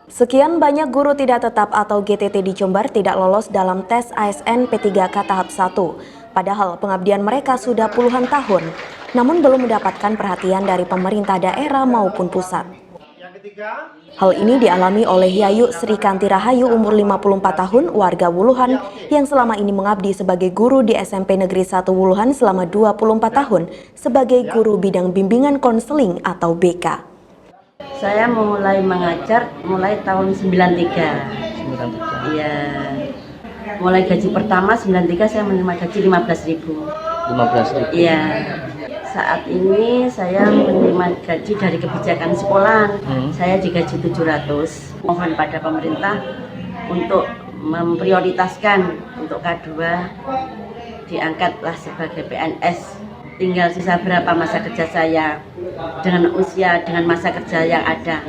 Sekian banyak guru tidak tetap atau GTT di Jember tidak lolos dalam tes ASN P3K tahap 1. Padahal pengabdian mereka sudah puluhan tahun, namun belum mendapatkan perhatian dari pemerintah daerah maupun pusat. Hal ini dialami oleh Yayu Srikanti Rahayu umur 54 tahun, warga Wuluhan, yang selama ini mengabdi sebagai guru di SMP Negeri 1 Wuluhan selama 24 tahun sebagai guru bidang bimbingan konseling atau BK. Saya mulai mengajar mulai tahun 93. Iya. Mulai gaji pertama 93 saya menerima gaji 15.000. 15.000. Iya. Saat ini saya menerima gaji dari kebijakan sekolah. Saya digaji 700. Mohon pada pemerintah untuk memprioritaskan untuk K2 diangkatlah sebagai PNS. Tinggal sisa berapa masa kerja saya dengan usia, dengan masa kerja yang ada.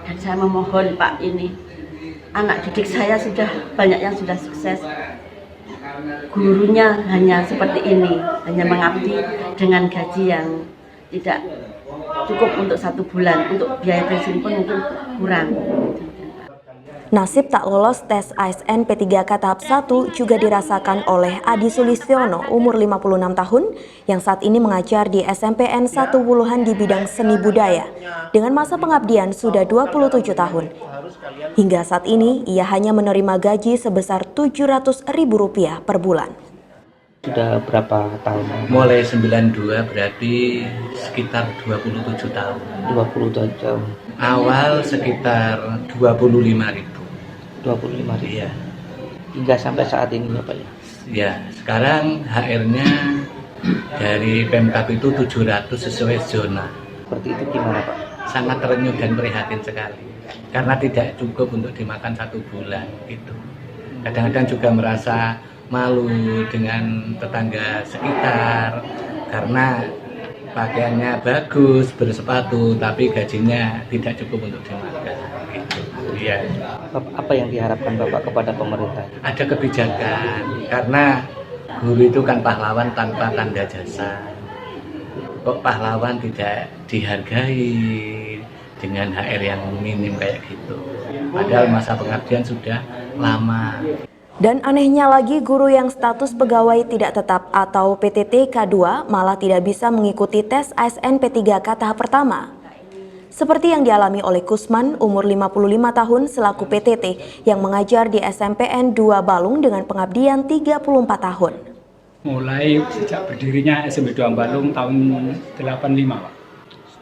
Dan saya memohon Pak, ini anak didik saya sudah banyak yang sudah sukses. Gurunya hanya seperti ini, hanya mengabdi dengan gaji yang tidak cukup untuk 1 bulan. Untuk biaya pensiun pun mungkin kurang. Nasib tak lolos tes ASN P3K tahap 1 juga dirasakan oleh Adi Sulistiono umur 56 tahun yang saat ini mengajar di SMPN 1 Wuluhan di bidang seni budaya dengan masa pengabdian sudah 27 tahun. Hingga saat ini ia hanya menerima gaji sebesar Rp700.000 per bulan. Sudah berapa tahun? Mulai 92 berarti sekitar 27 tahun. 27 tahun. Awal sekitar 25.000. 25.000. Iya. Hingga sampai saat ini ya Pak ya? Ya, sekarang HR-nya dari Pemkab itu 700 sesuai zona. Seperti itu gimana Pak? Sangat terenyuh dan prihatin sekali. Karena tidak cukup untuk dimakan 1 bulan gitu. Kadang-kadang juga merasa malu dengan tetangga sekitar karena pakaiannya bagus, bersepatu, tapi gajinya tidak cukup untuk dimakan. Gitu. Ya. Apa yang diharapkan Bapak kepada pemerintah? Ada kebijakan, karena guru itu kan pahlawan tanpa tanda jasa. Kok pahlawan tidak dihargai dengan HR yang minim kayak gitu. Padahal masa pengabdian sudah lama. Dan anehnya lagi, guru yang status pegawai tidak tetap atau PTT K2 malah tidak bisa mengikuti tes ASN P3K tahap pertama. Seperti yang dialami oleh Kusman, umur 55 tahun selaku PTT yang mengajar di SMPN 2 Balung dengan pengabdian 34 tahun. Mulai sejak berdirinya SMP 2 Balung tahun 85, Pak.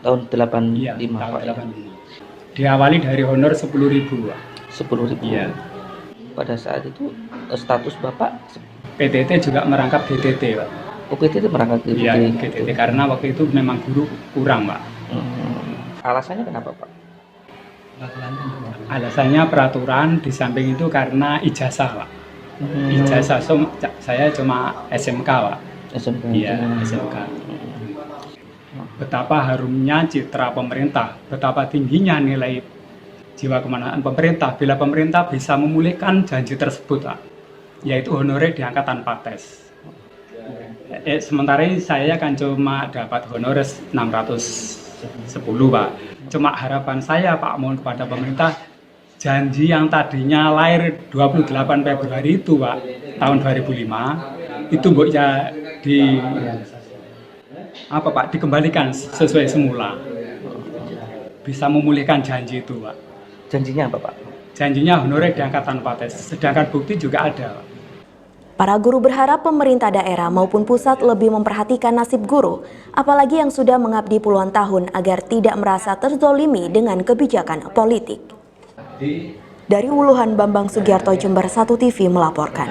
Tahun 85, Iya, Pak. tahun 85. Diawali dari honor 10.000, Pak. 10.000. Iya. Pada saat itu status Bapak PTT juga merangkap GTT, Pak. Oh, PTT merangkap GTT. Iya, GTT karena waktu itu memang guru kurang, Pak. Alasannya kenapa Pak? Alasannya peraturan, di samping itu karena ijazah, Pak. Ijazah saya cuma SMK, Pak. SMK. Iya, SMK. Betapa harumnya citra pemerintah, betapa tingginya nilai jiwa kemanaan pemerintah bila pemerintah bisa memulihkan janji tersebut, Pak, yaitu honorer diangkat tanpa tes. Sementara ini saya kan cuma dapat honorer 610, Pak. Cuma harapan saya, Pak, mohon kepada pemerintah, janji yang tadinya lahir 28 Februari itu, Pak, tahun 2005, itu ya dikembalikan sesuai semula. Bisa memulihkan janji itu, Pak. Janjinya apa Pak? Janjinya honorer diangkat tanpa tes, sedangkan bukti juga ada, Pak. Para guru berharap pemerintah daerah maupun pusat lebih memperhatikan nasib guru, apalagi yang sudah mengabdi puluhan tahun agar tidak merasa terzolimi dengan kebijakan politik. Dari Wuluhan, Bambang Sugiarto, Jember 1 TV melaporkan.